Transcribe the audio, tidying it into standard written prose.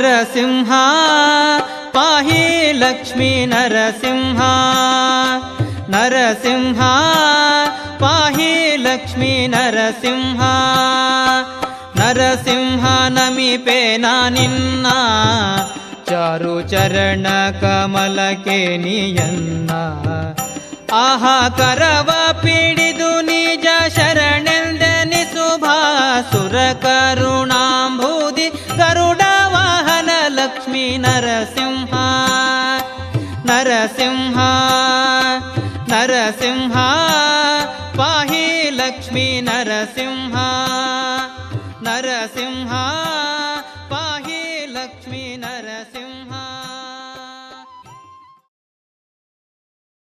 ನರಸಿಂಹ ಪಾಹಿ ಲಕ್ಷ್ಮೀ ನರಸಿಂಹ ನರಸಿಂಹ ಪಾಹಿ ಲಕ್ಷ್ಮೀ ನರಸಿಂಹ ನರಸಿಂಹ ನಮಿಪೆ ನಿನ್ನ ಚಾರು ಚರಣ ಕಮಲಕ್ಕೆ ನೀಯನ್ನ ಆಹಾ ಕರವ ಪಿಡಿದು ನಿಜ ಶರಣೆಂದೆನಿಸುಭಾಸುರ ಕರುಣಾಂಬುದಿ ಗರುಡ ವಾಹನ ಲಕ್ಷ್ಮೀ ನರಸಿಂಹ ನರಸಿಂಹ ನರಸಿಂಹ ಪಾಹಿ ಲಕ್ಷ್ಮೀ ನರಸಿಂಹ ನರಸಿಂಹ ಪಾಹಿ ಲಕ್ಷ್ಮೀ ನರಸಿಂಹ